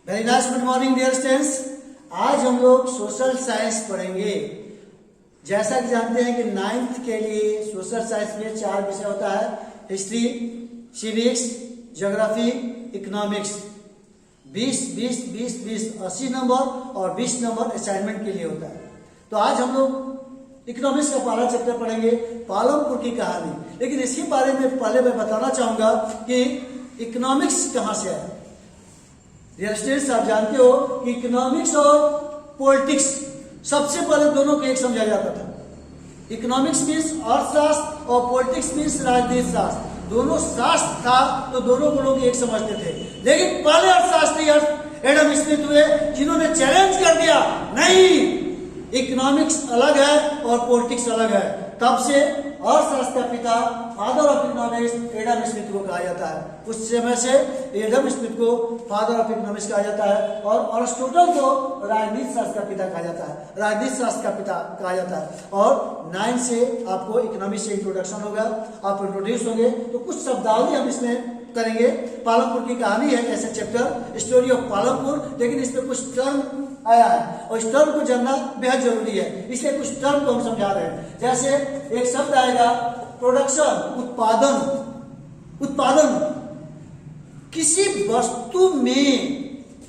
Very nice, good morning dear students. आज हम लोग सोशल साइंस पढ़ेंगे। जैसा कि जानते हैं कि 9th के लिए सोशल साइंस में 4 विषय होता है, history, civics, geography, economics. 20 80 number और 20 नंबर असाइनमेंट के लिए होता है। तो आज हम लोग इकोनॉमिक्स का पहला चैप्टर पढ़ेंगे, पालमपुर की कहानी। लेकिन इसके बारे में पहले मैं बताना चाहूंगा कि इकोनॉमिक्स कहां से है। डियर स्टूडेंट्स, आप जानते हो कि इकोनॉमिक्स और पॉलिटिक्स सबसे पहले दोनों को एक समझा जाता था। इकोनॉमिक्स मीन्स अर्थशास्त्र और पॉलिटिक्स मीन्स राजनीति शास्त्र। दोनों शास्त्र था तो दोनों को लोग एक समझते थे। लेकिन पहले अर्थशास्त्री एडम स्मिथ हुए जिन्होंने चैलेंज कर दिया, नहीं, इकोनॉमिक्स अलग है और पॉलिटिक्स अलग है। तब से अर्थशास्त्र का पिता, father of economics, Adam Smith को कहा जाता है। उस समय से एडम स्मिथ को फादर ऑफ इकोनॉमिक्स कहा जाता है और अरिस्टोटल को राजनीति शास्त्र का पिता कहा जाता है, राजनीति शास्त्र का पिता कहा जाता है। और 9 से आपको इकोनॉमिक्स से इंट्रोडक्शन होगा, आप इंट्रोड्यूस होंगे। तो कुछ शब्दावली हम इसमें करेंगे। पालमपुर की कहानी है ऐसे चैप्टर, स्टोरी ऑफ पालमपुर। लेकिन इसमें कुछ टर्म आया है और इस टर्म को जानना बेहद जरूरी है, इसलिए कुछ टर्म को हम समझा रहे हैं। जैसे एक शब्द आएगा प्रोडक्शन, उत्पादन। उत्पादन किसी वस्तु में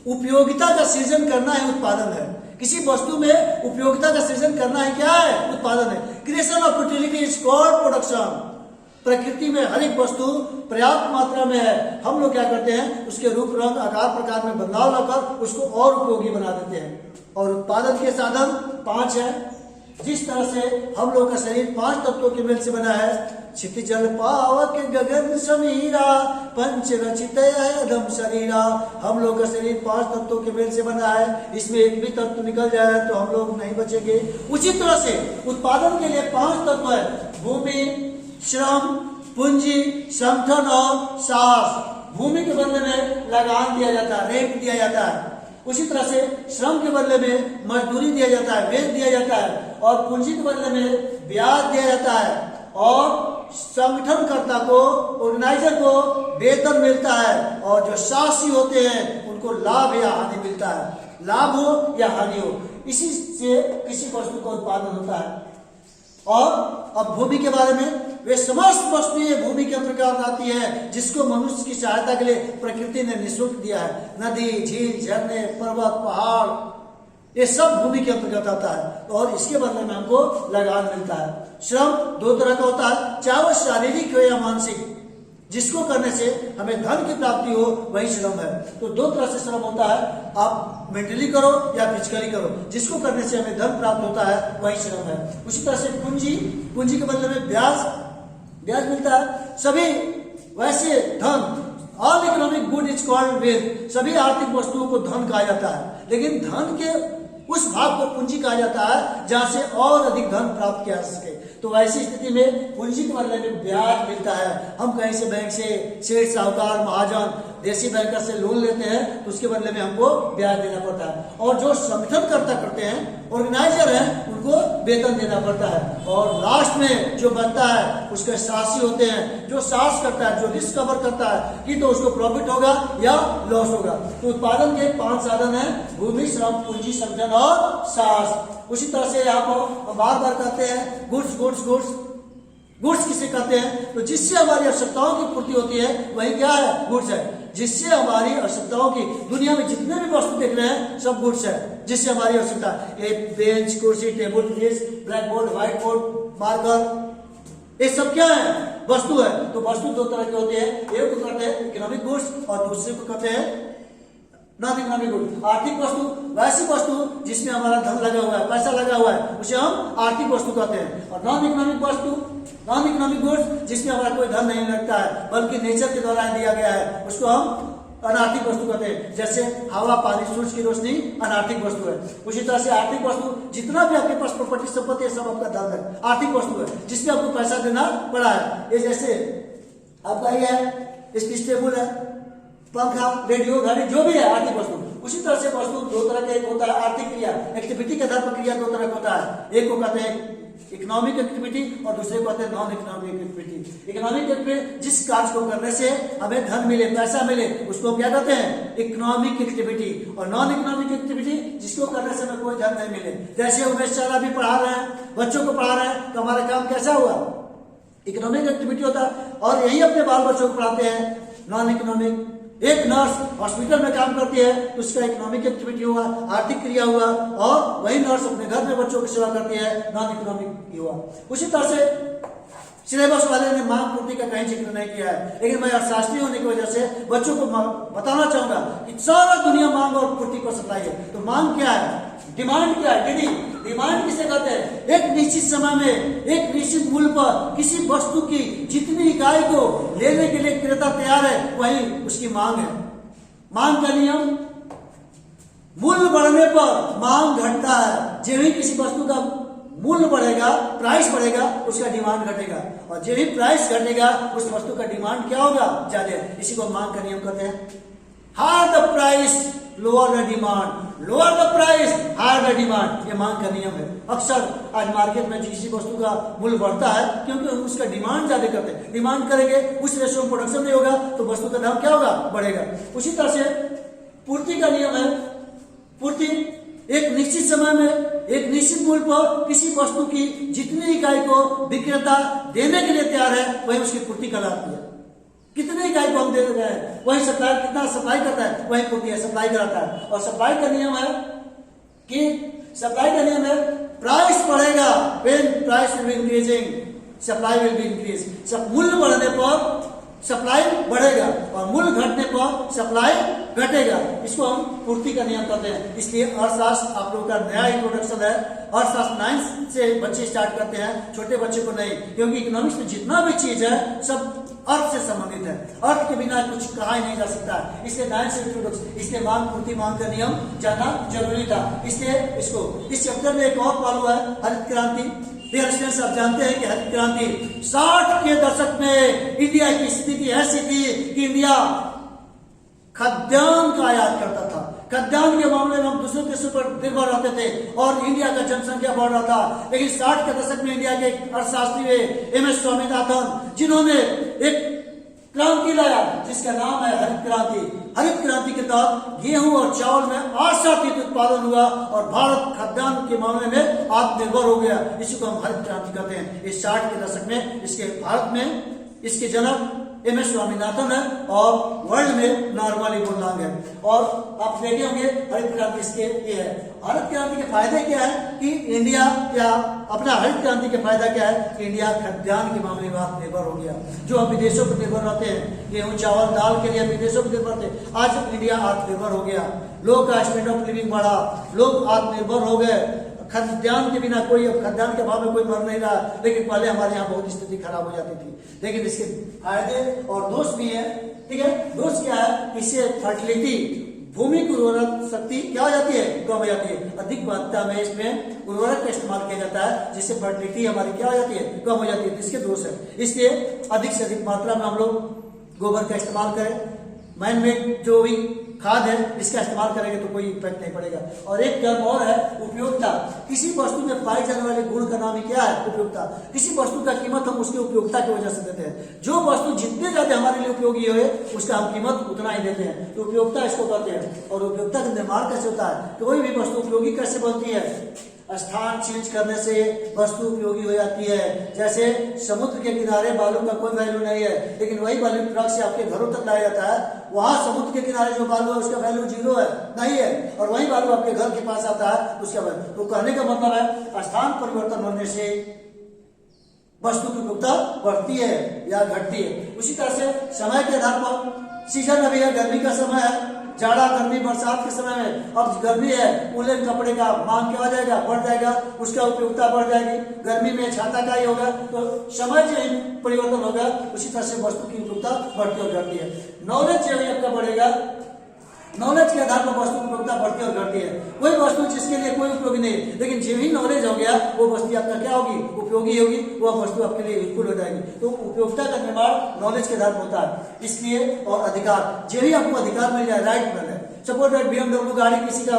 उपयोगिता का सृजन करना है, उत्पादन है। किसी वस्तु में उपयोगिता का सृजन करना है, क्या है? उत्पादन है। Creation of utility is called production. प्रकृति में हर एक वस्तु पर्याप्त मात्रा में है, हम लोग क्या करते हैं, उसके रूप रंग आकार प्रकार में बदलाव लाकर उसको और उपयोगी बना देते हैं। और उत्पादन के साधन 5 है। जिस तरह से हम लोग का शरीर 5 तत्वों के मेल से बना है, क्षिति जल पावक गगन समीरा पंच रचित अदम शरीरा। हम लोग का शरीर 5 तत्वों के मेल से बना है, इसमें एक भी तत्व निकल जाए तो हम लोग नहीं बचेंगे। उसी तरह से उत्पादन के लिए 5 तत्व है, भूमि, श्रम, पूंजी, संगठन और साहस। भूमि के बदले में लगान दिया जाता है, रेंट दिया जाता है। उसी तरह से श्रम के बदले में मजदूरी दिया जाता है, वेतन दिया जाता है। और पूंजी के बदले में ब्याज दिया जाता है। और संगठनकर्ता को, ऑर्गेनाइजर को वेतन मिलता है। और जो शासी होते हैं उनको लाभ या हानि मिलता है, लाभ हो या हानि हो, इसी से किसी वस्तु का उत्पादन होता है। और अब भूमि के बारे में, वे समस्त वस्तुएं भूमि के अंतर्गत आती है जिसको मनुष्य की सहायता के लिए प्रकृति ने निःशुल्क दिया है। नदी, झील, झरने, पर्वत, पहाड़, ये सब भूमि के अंतर्गत आता है और इसके बदले में हमको लगान मिलता है। श्रम 2 तरह का होता है, चाहे वो शारीरिक हो या मानसिक। जिसको करने से हमें धन की प्राप्ति हो वही श्रम है। तो 2 तरह से श्रम होता है, आप मेंटली करो या फिजिकली करो। जिसको करने से हमें धन प्राप्त होता है वही श्रम है। उसी तरह से पूंजी, पूंजी के बदले में ब्याज मिलता है। सभी वैसे धन, all economic good is called wealth. सभी आर्थिक वस्तुओं को धन कहा जाता है, लेकिन धन के उस भाग को पूंजी कहा जाता है जहां से और अधिक धन प्राप्त किया जा सके। तो वैसी स्थिति में पूंजी के बदले में ब्याज मिलता है। हम कहीं से बैंक से, सेठ, साहूकार, महाजन, देसी बैंकर से लोन लेते हैं तो उसके बदले में हमको ब्याज देना पड़ता है। और जो संगठनकर्ता करते हैं, ऑर्गेनाइजर हैं, उनको वेतन देना पड़ता है। और लास्ट में जो बनता है उसके शासी होते हैं, जो साहस करता है, जो रिस्क कवर करता है कि तो उसको प्रॉफिट होगा या लॉस होगा। तो उत्पादन के 5 साधन है, भूमि, श्रम, पूंजी, संगठन और साहस। उसी तरह से यहाँ को बार बार कहते हैं गुड्स गुड्स गुड्स। गुड्स किसे कहते हैं? तो जिससे हमारी आवश्यकताओं की पूर्ति होती है वही क्या है? गुड्स है। जिससे हमारी आवश्यकताओं की, दुनिया में जितने भी वस्तु देख रहे हैं सब गुड्स है, जिससे हमारी आवश्यकता, एक बेंच, कुर्सी, table, fridge, black board, white board, marker, ये सब क्या है? वस्तु है। तो वस्तु 2 तरह के होते हैं, एक को कहते हैं इकोनॉमिक गुड्स और दूसरे को कहते हैं नॉन इकोनॉमिक गुड। आर्थिक वस्तु वैसी वस्तु जिसमें हमारा धन लगा हुआ है, पैसा लगा हुआ है, उसे हम आर्थिक वस्तु कहते हैं। और नॉन इकोनॉमिक वस्तु, नॉन इकोनॉमिक गुड्स जिसमें हमारा कोई धन नहीं लगता है बल्कि नेचर के द्वारा दिया गया है, उसको हम अनार्थिक वस्तु कहते हैं। जैसे हवा, पानी, सूरज की रोशनी अनार्थिक वस्तु है। उसी तरह से आर्थिक वस्तु जितना भी आपके पास प्रॉपर्टी संपत्ति है सब आपका धन है, आर्थिक वस्तु है जिसमें आपको पैसा देना पड़ा है। ये जैसे आपका ये है, स्पीच टेबल है, पंखा, रेडियो, घड़ी, जो भी है आर्थिक वस्तु। उसी तरह से वस्तु 2 तरह का, एक होता है आर्थिक क्रिया, एक्टिविटी के आधार पर क्रिया 2 तरह का होता है। एक को कहते हैं इकोनॉमिक एक्टिविटी और दूसरे को कहते हैं non economic activity. Economic activity जिस कार्य को करने से हमें धन मिले, पैसा मिले, उसको क्या कहते हैं? Economic activity. और नॉन इकोनॉमिक एक्टिविटी जिसको करने से हमें कोई धन नहीं मिले। जैसे उमेश सर अभी पढ़ा रहे हैं, बच्चों को पढ़ा रहे हैं, तो हमारा काम कैसा हुआ? इकोनॉमिक एक्टिविटी होता है। और यही अपने बाल बच्चों को पढ़ाते हैं, नॉन इकोनॉमिक। एक नर्स हॉस्पिटल में काम करती है तो उसका इकोनॉमिक एक्टिविटी हुआ, आर्थिक क्रिया हुआ। और वही नर्स अपने घर में बच्चों की सेवा करती है, नॉन इकोनॉमिक हुआ। उसी तरह से सिलेबस वाले ने मांग पूर्ति का कहीं जिक्र नहीं किया है, लेकिन मैं अर्थशास्त्री होने की वजह से बच्चों को बताना चाहूंगा कि सारा दुनिया मांग और पूर्ति को सप्लाई है। तो मांग क्या है? डिमांड क्या है? डिमांड किसे कहते हैं? एक निश्चित समय में एक निश्चित मूल्य पर किसी वस्तु की जितनी इकाई को लेने के लिए क्रेता तैयार है, वही उसकी मांग है। मांग का नियम, मूल्य बढ़ने पर मांग घटता है। जब भी किसी वस्तु का मूल्य बढ़ेगा, प्राइस बढ़ेगा, उसका डिमांड घटेगा। और जब भी प्राइस घटेगा, उस वस्तु का डिमांड क्या होगा? ज्यादा। इसी को मांग का नियम कहते हैं। Higher the price lower the demand, lower the price higher the demand, ये मांग का नियम है। अक्सर आज मार्केट में किसी वस्तु का मूल्य बढ़ता है क्योंकि हम उसका डिमांड ज्यादा करते हैं। डिमांड करेंगे, उस रेशो में प्रोडक्शन नहीं होगा तो वस्तु का दाम क्या होगा? बढ़ेगा। उसी तरह से पूर्ति का नियम है। पूर्ति एक निश्चित समय में एक निश्चित मूल्य पर किसी वस्तु की जितनी इकाई को विक्रेता देने के लिए तैयार है, वही उसकी पूर्ति कहलाती है। कितने इकाई को हम दे रहे हैं, वही सप्लायर कितना सप्लाई करता है, वही पूर्ति है, सप्लाई कराता है। और सप्लाई का नियम है कि सप्लाई का नियम है प्राइस बढ़ेगा, when price will be increasing supply will be increase. सब मूल्य बढ़ने पर सप्लाई बढ़ेगा और मूल्य घटने पर सप्लाई घटेगा। इसको हम पूर्ति का नियम कहते हैं। इसलिए अर्थशास्त्र आप लोगों का नया इंट्रोडक्शन है। अर्थशास्त्र 9 से बच्चे स्टार्ट करते हैं, छोटे बच्चे को नहीं, क्योंकि इकोनॉमिक्स में जितना भी चीज है सब अर्थ से संबंधित है। अर्थ के बिना कुछ कहा ही नहीं जा सकता। इसलिए 9 से इंट्रोडक्शन, इसलिए मांग पूर्ति मांग का नियम जानना जरूरी था। इसलिए इसको इस चैप्टर में एक और पहलू है, हरित क्रांति। डियर स्टूडेंट्स, आप जानते हैं कि हरित क्रांति 60 के दशक में इंडिया की स्थिति ऐसी थी कि इंडिया खाद्यान्न का आयात करता था। खाद्यान्न के मामले में हम दूसरे देशों पर निर्भर रहते थे और इंडिया का जनसंख्या बढ़ रहा था। लेकिन 60 के दशक में इंडिया के अर्थशास्त्री हुए MS स्वामीनाथन, जिन्होंने एक क्रांति लाया जिसका नाम है हरित क्रांति। हरित क्रांति के तहत गेहूं और चावल में 8% उत्पादन हुआ और भारत खाद्यान्न के मामले में आत्मनिर्भर हो गया। इसी को हम हरित क्रांति कहते हैं। इस 60 के दशक में इसके भारत में इसके जनक MS स्वामीनाथन है और वर्ल्ड में नॉर्मली बुल्लांग है। और आप देखे होंगे हरित क्रांति इसके ये है। हरित क्रांति के फायदे क्या है कि इंडिया क्या अपना हरित क्रांति के फायदा क्या है कि इंडिया खाद्यान्न के मामले में आत्मनिर्भर हो गया। जो हम विदेशों पर निर्भर रहते हैं, गेहूं चावल दाल के लिए विदेशों पर निर्भर थे, आज इंडिया आत्मनिर्भर हो गया। लोग का स्टैंडर्ड ऑफ लिविंग बढ़ा, लोग आत्मनिर्भर हो गए। खाद्यान्न के बिना कोई, अब खाद्यान्न के अभाव में कोई मर नहीं रहा, लेकिन पहले हमारे यहाँ बहुत स्थिति खराब हो जाती थी। लेकिन इसके फायदे और दोष भी है। ठीक है, दोष क्या है? इससे फर्टिलिटी, भूमि की उर्वरक शक्ति क्या हो जाती है? कम हो जाती है। अधिक मात्रा में इसमें उर्वरक का इस्तेमाल किया जाता है जिससे फर्टिलिटी हमारी क्या हो जाती है? कम हो जाती है। इसके दोष है। इसलिए अधिक से अधिक मात्रा में हम लोग गोबर का इस्तेमाल करें। मैन मेड जो भी खाद है इसका इस्तेमाल करेंगे तो कोई इफेक्ट नहीं पड़ेगा। और एक टर्म और है उपयोगिता। किसी वस्तु में पाए जाने वाले गुण का नाम ही क्या है? उपयोगिता। किसी वस्तु का कीमत हम उसके उपयोगिता की वजह से देते हैं। जो वस्तु जितने ज्यादा हमारे लिए उपयोगी है उसका हम कीमत उतना ही देते हैं, तो उपयोगिता इसको कहते हैं। और उपयोगिता का निर्माण कैसे होता है? कोई भी वस्तु उपयोगी कैसे बनती है? स्थान चेंज करने से वस्तु उपयोगी हो जाती है। जैसे समुद्र के किनारे बालू का कोई वैल्यू नहीं है, लेकिन वही बालू ट्रक से आपके घरों तक लाया जाता है। वहां समुद्र के किनारे जो बालू है उसका वैल्यू 0 है, नहीं है, और वही बालू आपके घर के पास आता है उसका वैल्यू। तो कहने का मतलब है स्थान परिवर्तन होने से वस्तु की उपयोगिता बढ़ती है या घटती है। उसी तरह से समय के आधार पर सीजन अभी है, गर्मी का समय है, जाड़ा गर्मी बरसात के समय में अब गर्मी है, उलन कपड़े का मांग क्या हो जाएगा? बढ़ जाएगा, उसका उपयोगिता बढ़ जाएगी। गर्मी में छाता का ही होगा, तो समय जो परिवर्तन होगा उसी तरह से वस्तु की उपयोगिता बढ़ती और घटती है। नॉलेज जो आपका बढ़ेगा, नॉलेज के आधार पर वस्तु की उपयोगिता बढ़ती और घटती है। कोई वस्तु जिसके लिए कोई उपयोगी नहीं, लेकिन जो ही नॉलेज हो गया वो वस्तु आपका क्या होगी? उपयोगी होगी, वो वस्तु आपके लिए यूजफुल हो जाएगी। तो उपयोगिता का निर्माण नॉलेज के आधार पर होता है। इसलिए और अधिकार, जो ही आपको अधिकार मिल जाए, राइट मिल जाए। सपोज दैट BMW गाड़ी किसी का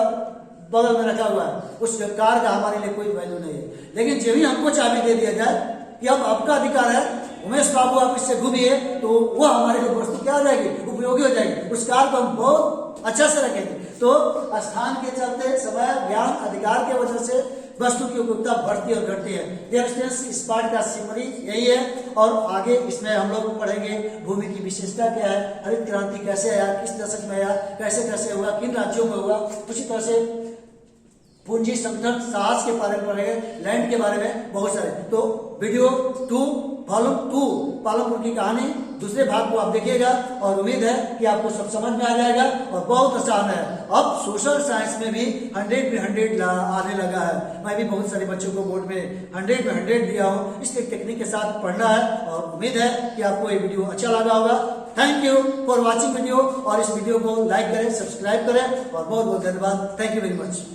बगल में रखा हुआ है, उस कार का हमारे लिए कोई वैल्यू नहीं है। लेकिन जब भी हमको चाबी दे दिया जाए कि अब आपका अधिकार है, उमेश बाबू आप इससे घूमिए, तो वो हमारे लिए वस्तु क्या हो जाएगी, उपयोगी हो जाएगी। उस कार को हम बहुत अच्छा से रखेंगे। तो स्थान के चलते, समय, ज्ञान, अधिकार के वजह से वस्तु की उपयोगिता बढ़ती और घटती है। डियर स्टूडेंट्स, इस पाठ का सिमरी यही है। और आगे इसमें हम लोग पढ़ेंगे भूमि की विशेषता क्या है, हरित क्रांति कैसे आया, किस दशक में आया, कैसे कैसे हुआ, किन राज्यों में हुआ, उसी तरह से पूंजी संगठन साहस के बारे में पढ़ेंगे, लैंड के बारे में बहुत सारे। तो वीडियो 2 वॉल्यूम 2 पालमपुर की कहानी दूसरे भाग को आप देखिएगा और उम्मीद है कि आपको सब समझ में आ जाएगा और बहुत आसान है। अब सोशल साइंस में भी 100 में 100 आने लगा है। मैं भी बहुत सारे बच्चों को बोर्ड में 100 में 100 दिया हूँ। इसके टेक्निक के साथ पढ़ना है और उम्मीद है कि आपको ये वीडियो अच्छा लगा होगा। Thank you for watching video, और इस वीडियो को लाइक करें, सब्सक्राइब करें और बहुत बहुत धन्यवाद। Thank you very much.